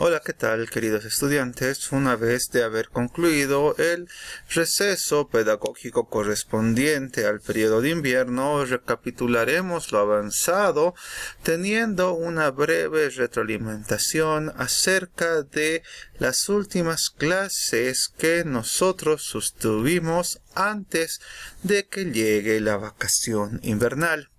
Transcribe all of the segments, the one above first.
Hola, ¿qué tal, queridos estudiantes? Una vez de haber concluido el receso pedagógico correspondiente al periodo de invierno, recapitularemos lo avanzado teniendo una breve retroalimentación acerca de las últimas clases que nosotros sostuvimos antes de que llegue la vacación invernal.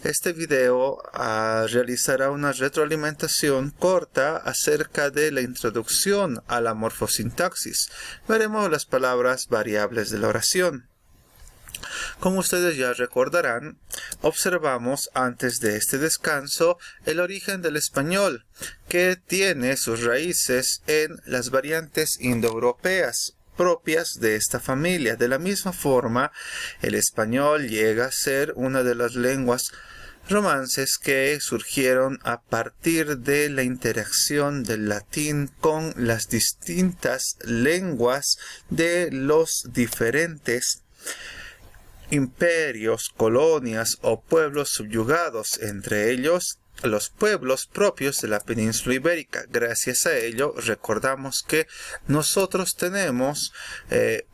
Este video realizará una retroalimentación corta acerca de la introducción a la morfosintaxis. Veremos las palabras variables de la oración. Como ustedes ya recordarán, observamos antes de este descanso el origen del español, que tiene sus raíces en las variantes indoeuropeas propias de esta familia. De la misma forma, el español llega a ser una de las lenguas romances que surgieron a partir de la interacción del latín con las distintas lenguas de los diferentes imperios, colonias o pueblos subyugados, entre ellos los pueblos propios de la península ibérica. Gracias a ello, recordamos que nosotros tenemos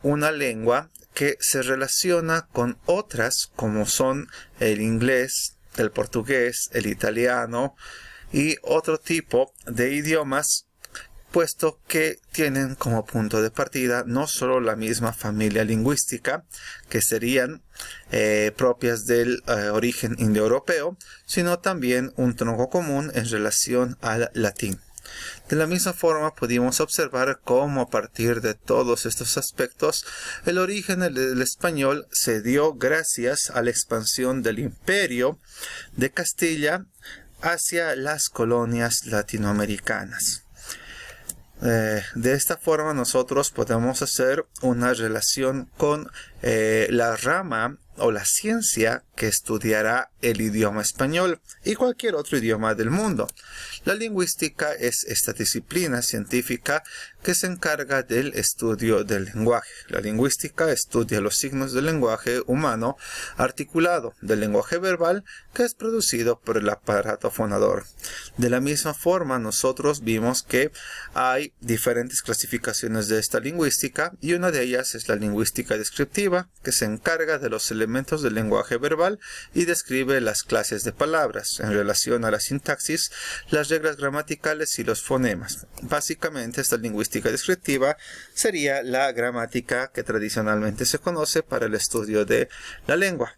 una lengua que se relaciona con otras, como son el inglés, el portugués, el italiano y otro tipo de idiomas, puesto que tienen como punto de partida no solo la misma familia lingüística, que serían propias del origen indoeuropeo, sino también un tronco común en relación al latín. De la misma forma pudimos observar cómo a partir de todos estos aspectos el origen del español se dio gracias a la expansión del imperio de Castilla hacia las colonias latinoamericanas. De esta forma nosotros podemos hacer una relación con la rama o la ciencia que estudiará el idioma español y cualquier otro idioma del mundo. La lingüística es esta disciplina científica que se encarga del estudio del lenguaje. La lingüística estudia los signos del lenguaje humano articulado, del lenguaje verbal que es producido por el aparato fonador. De la misma forma, nosotros vimos que hay diferentes clasificaciones de esta lingüística y una de ellas es la lingüística descriptiva, que se encarga de los elementos del lenguaje verbal y describe las clases de palabras en relación a la sintaxis, las reglas gramaticales y los fonemas. Básicamente, esta lingüística descriptiva sería la gramática que tradicionalmente se conoce para el estudio de la lengua.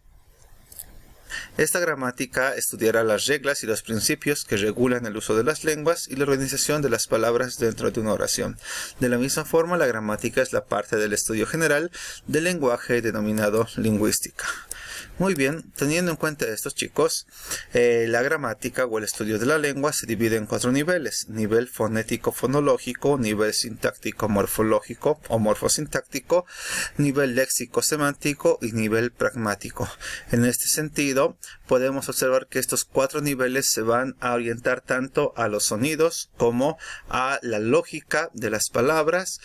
Esta gramática estudiará las reglas y los principios que regulan el uso de las lenguas y la organización de las palabras dentro de una oración. De la misma forma, la gramática es la parte del estudio general del lenguaje denominado lingüística. Muy bien, teniendo en cuenta estos chicos, la gramática o el estudio de la lengua se divide en 4 niveles: nivel fonético-fonológico, nivel sintáctico-morfológico o morfosintáctico, nivel léxico-semántico y nivel pragmático. En este sentido, podemos observar que estos 4 niveles se van a orientar tanto a los sonidos como a la lógica de las palabras,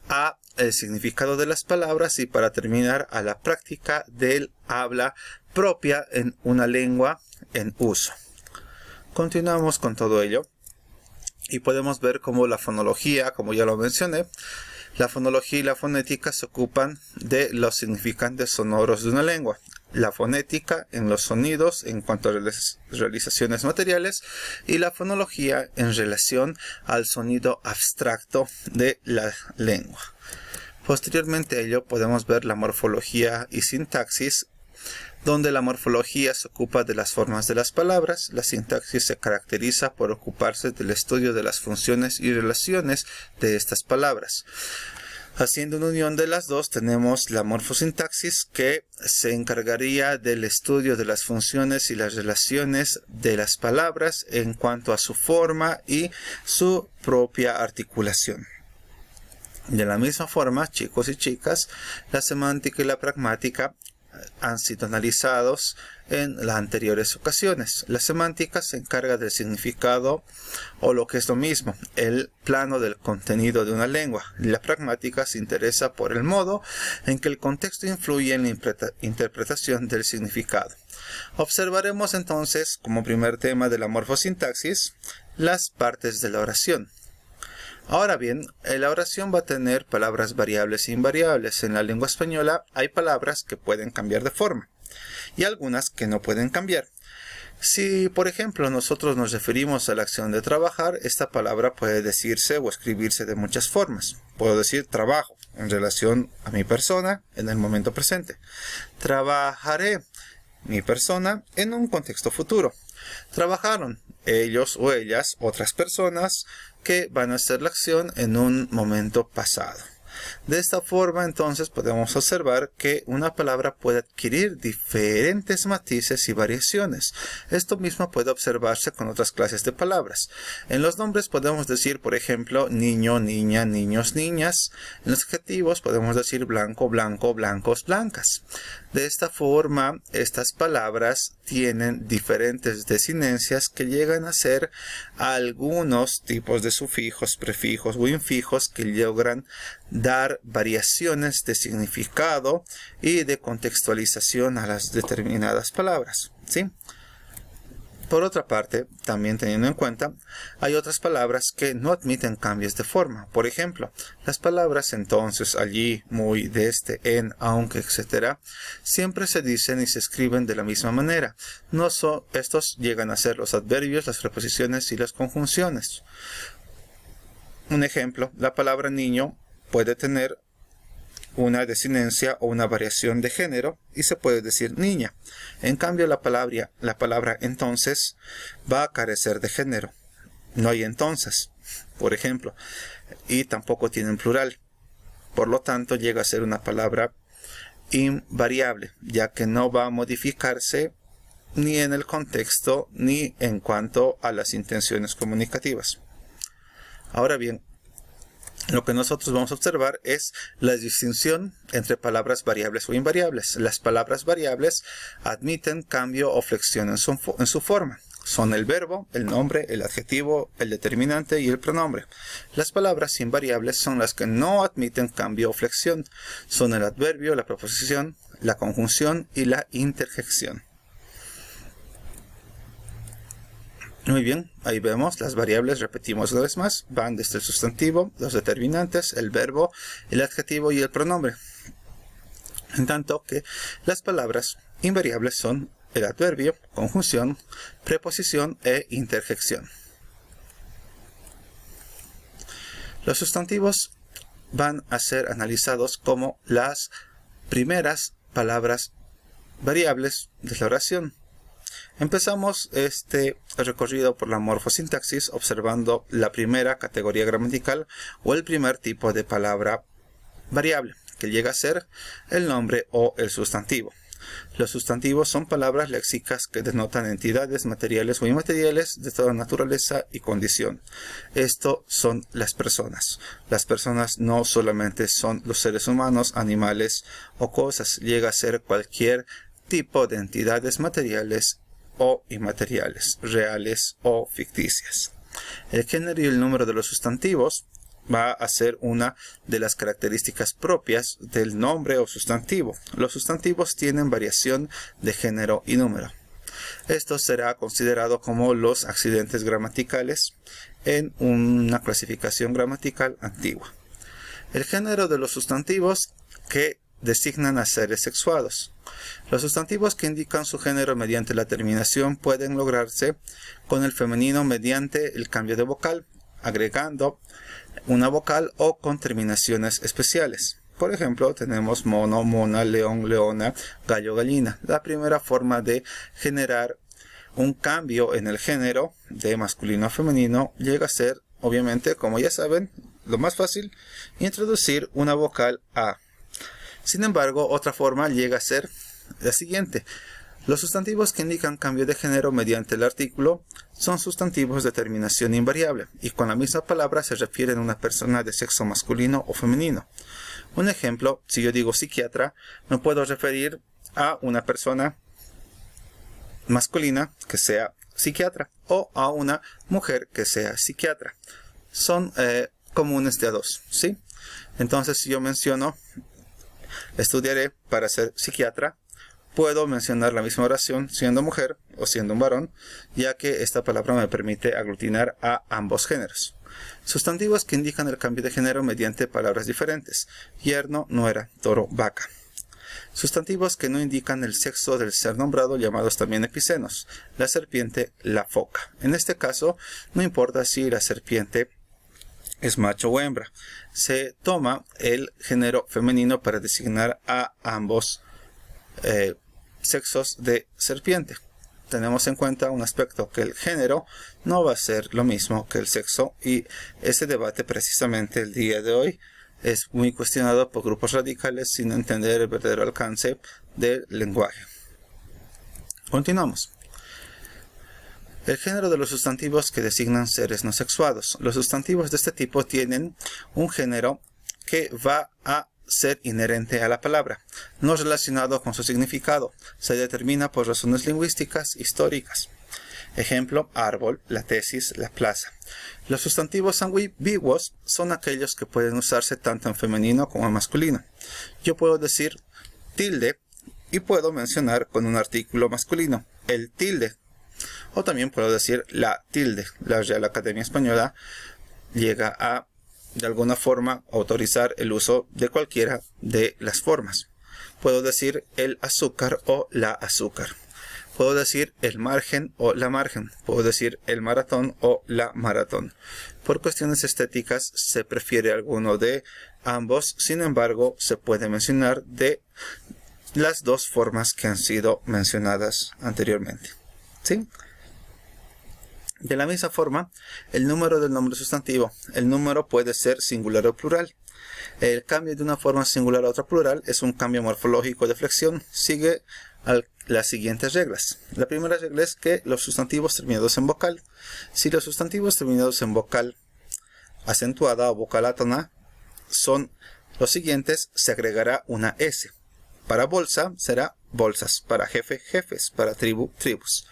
a el significado de las palabras y, para terminar, a la práctica del habla propia en una lengua en uso. Continuamos con todo ello y podemos ver cómo la fonología, como ya lo mencioné, la fonología y la fonética se ocupan de los significantes sonoros de una lengua. La fonética en los sonidos en cuanto a realizaciones materiales y la fonología en relación al sonido abstracto de la lengua. Posteriormente a ello podemos ver la morfología y sintaxis, donde la morfología se ocupa de las formas de las palabras. La sintaxis se caracteriza por ocuparse del estudio de las funciones y relaciones de estas palabras. Haciendo una unión de las dos, tenemos la morfosintaxis, que se encargaría del estudio de las funciones y las relaciones de las palabras en cuanto a su forma y su propia articulación. De la misma forma, chicos y chicas, la semántica y la pragmática han sido analizados en las anteriores ocasiones. La semántica se encarga del significado, o lo que es lo mismo, el plano del contenido de una lengua. La pragmática se interesa por el modo en que el contexto influye en la interpretación del significado. Observaremos entonces, como primer tema de la morfosintaxis, las partes de la oración. Ahora bien, la oración va a tener palabras variables e invariables. En la lengua española hay palabras que pueden cambiar de forma y algunas que no pueden cambiar. Si, por ejemplo, nosotros nos referimos a la acción de trabajar, esta palabra puede decirse o escribirse de muchas formas. Puedo decir trabajo en relación a mi persona en el momento presente. Trabajaré, mi persona, en un contexto futuro. Trabajaron ellos o ellas, otras personas, que van a hacer la acción en un momento pasado. De esta forma, entonces, podemos observar que una palabra puede adquirir diferentes matices y variaciones. Esto mismo puede observarse con otras clases de palabras. En los nombres podemos decir, por ejemplo, niño, niña, niños, niñas. En los adjetivos podemos decir blanco, blanco, blancos, blancas. De esta forma, estas palabras tienen diferentes desinencias que llegan a ser algunos tipos de sufijos, prefijos o infijos que logran dar variaciones de significado y de contextualización a las determinadas palabras, ¿sí? Por otra parte, también teniendo en cuenta, hay otras palabras que no admiten cambios de forma. Por ejemplo, las palabras entonces, allí, muy, desde, en, aunque, etc. siempre se dicen y se escriben de la misma manera. Estos llegan a ser los adverbios, las preposiciones y las conjunciones. Un ejemplo, la palabra niño puede tener una desinencia o una variación de género y se puede decir niña. En cambio, la palabra entonces va a carecer de género. No hay entonces, por ejemplo, y tampoco tienen plural. Por lo tanto, llega a ser una palabra invariable, ya que no va a modificarse ni en el contexto ni en cuanto a las intenciones comunicativas. Ahora bien, lo que nosotros vamos a observar es la distinción entre palabras variables o invariables. Las palabras variables admiten cambio o flexión en su forma. Son el verbo, el nombre, el adjetivo, el determinante y el pronombre. Las palabras invariables son las que no admiten cambio o flexión. Son el adverbio, la preposición, la conjunción y la interjección. Muy bien, ahí vemos las variables, repetimos una vez más, van desde el sustantivo, los determinantes, el verbo, el adjetivo y el pronombre. En tanto que las palabras invariables son el adverbio, conjunción, preposición e interjección. Los sustantivos van a ser analizados como las primeras palabras variables de la oración. Empezamos este recorrido por la morfosintaxis observando la primera categoría gramatical o el primer tipo de palabra variable, que llega a ser el nombre o el sustantivo. Los sustantivos son palabras léxicas que denotan entidades materiales o inmateriales de toda naturaleza y condición. Esto son las personas. Las personas no solamente son los seres humanos, animales o cosas, llega a ser cualquier tipo de entidades materiales o inmateriales, reales o ficticias. El género y el número de los sustantivos va a ser una de las características propias del nombre o sustantivo. Los sustantivos tienen variación de género y número. Esto será considerado como los accidentes gramaticales en una clasificación gramatical antigua. El género de los sustantivos que designan a seres sexuados. Los sustantivos que indican su género mediante la terminación pueden lograrse con el femenino mediante el cambio de vocal, agregando una vocal o con terminaciones especiales. Por ejemplo, tenemos mono, mona, león, leona, gallo, gallina. La primera forma de generar un cambio en el género de masculino a femenino llega a ser, obviamente, como ya saben, lo más fácil, introducir una vocal A. Sin embargo, otra forma llega a ser la siguiente. Los sustantivos que indican cambio de género mediante el artículo son sustantivos de terminación invariable y con la misma palabra se refieren a una persona de sexo masculino o femenino. Un ejemplo, si yo digo psiquiatra, me puedo referir a una persona masculina que sea psiquiatra o a una mujer que sea psiquiatra. Son comunes de a dos, ¿sí? Entonces, si yo menciono estudiaré para ser psiquiatra, puedo mencionar la misma oración siendo mujer o siendo un varón, ya que esta palabra me permite aglutinar a ambos géneros. Sustantivos que indican el cambio de género mediante palabras diferentes. Yerno, nuera, toro, vaca. Sustantivos que no indican el sexo del ser nombrado, llamados también epicenos. La serpiente, la foca. En este caso, no importa si la serpiente es macho o hembra. Se toma el género femenino para designar a ambos sexos de serpiente. Tenemos en cuenta un aspecto, que el género no va a ser lo mismo que el sexo, y ese debate precisamente el día de hoy es muy cuestionado por grupos radicales sin entender el verdadero alcance del lenguaje. Continuamos. El género de los sustantivos que designan seres no sexuados. Los sustantivos de este tipo tienen un género que va a ser inherente a la palabra, no relacionado con su significado. Se determina por razones lingüísticas históricas. Ejemplo, árbol, la tesis, la plaza. Los sustantivos ambiguos son aquellos que pueden usarse tanto en femenino como en masculino. Yo puedo decir tilde y puedo mencionar con un artículo masculino, el tilde. O también puedo decir la tilde. La Real Academia Española llega a, de alguna forma, autorizar el uso de cualquiera de las formas. Puedo decir el azúcar o la azúcar. Puedo decir el margen o la margen. Puedo decir el maratón o la maratón. Por cuestiones estéticas se prefiere alguno de ambos. Sin embargo, se puede mencionar de las dos formas que han sido mencionadas anteriormente. ¿Sí? De la misma forma, el número del nombre sustantivo. El número puede ser singular o plural. El cambio de una forma singular a otra plural es un cambio morfológico de flexión. Sigue las siguientes reglas. La primera regla es que los sustantivos terminados en vocal. Si los sustantivos terminados en vocal acentuada o vocal átona son los siguientes, se agregará una S. Para bolsa será bolsas, para jefe, jefes, para tribu, tribus.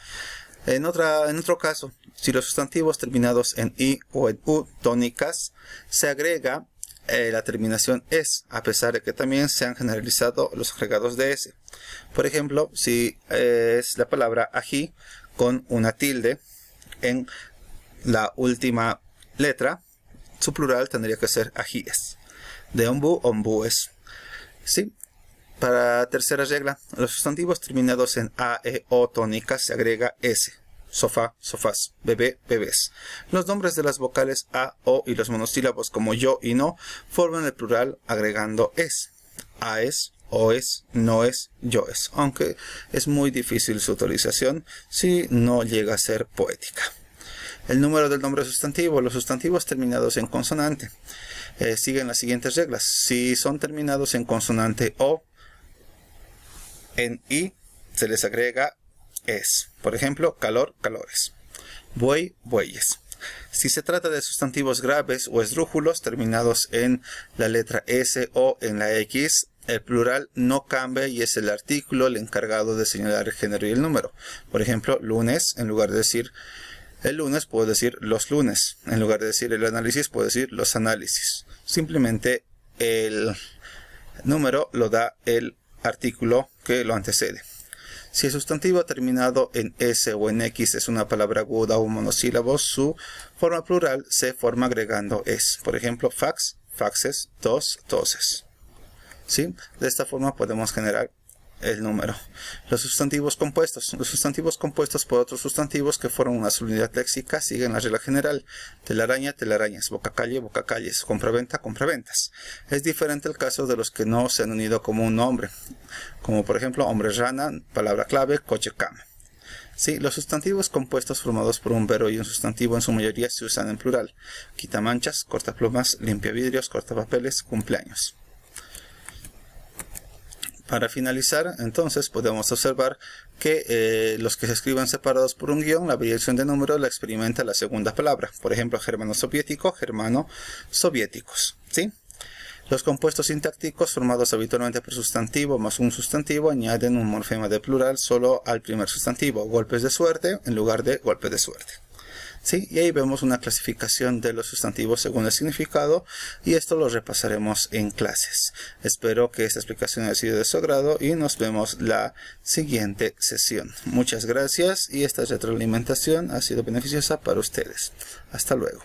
En otro caso, si los sustantivos terminados en I o en U tónicas, se agrega la terminación es, a pesar de que también se han generalizado los agregados de S. Por ejemplo, si es la palabra ají con una tilde en la última letra, su plural tendría que ser ajíes. De ombú, ombúes. ¿Sí? Para tercera regla, los sustantivos terminados en A, E, O tónicas se agrega S. Sofá, sofás, bebé, bebés. Los nombres de las vocales A, O y los monosílabos como yo y no forman el plural agregando es. A es, O es, no es, yo es. Aunque es muy difícil su utilización si no llega a ser poética. El número del nombre sustantivo. Los sustantivos terminados en consonante siguen las siguientes reglas. Si son terminados en consonante O, en I se les agrega es. Por ejemplo, calor, calores. Buey, bueyes. Si se trata de sustantivos graves o esdrújulos terminados en la letra S o en la X, el plural no cambia y es el artículo el encargado de señalar el género y el número. Por ejemplo, lunes, en lugar de decir el lunes, puedo decir los lunes. En lugar de decir el análisis, puedo decir los análisis. Simplemente el número lo da el artículo que lo antecede. Si el sustantivo terminado en S o en X es una palabra aguda o monosílabo, su forma plural se forma agregando es. Por ejemplo, fax, faxes, tos, toses. ¿Sí? De esta forma podemos generar el número. Los sustantivos compuestos. Los sustantivos compuestos por otros sustantivos que forman una sola unidad léxica siguen la regla general. Telaraña, telarañas. Bocacalle, bocacalles. Compraventa, compraventas. Es diferente el caso de los que no se han unido como un nombre. Como por ejemplo, hombre rana, palabra clave, coche cama. Sí, los sustantivos compuestos formados por un verbo y un sustantivo en su mayoría se usan en plural. Quitamanchas, cortaplumas, limpiavidrios, cortapapeles, cumpleaños. Para finalizar, entonces, podemos observar que los que se escriben separados por un guión, la variación de número la experimenta la segunda palabra. Por ejemplo, germano-soviético, germano-soviéticos. ¿Sí? Los compuestos sintácticos, formados habitualmente por sustantivo más un sustantivo, añaden un morfema de plural solo al primer sustantivo. Golpes de suerte en lugar de golpe de suerte. ¿Sí? Y ahí vemos una clasificación de los sustantivos según el significado, y esto lo repasaremos en clases. Espero que esta explicación haya sido de su agrado y nos vemos la siguiente sesión. Muchas gracias y esta retroalimentación ha sido beneficiosa para ustedes. Hasta luego.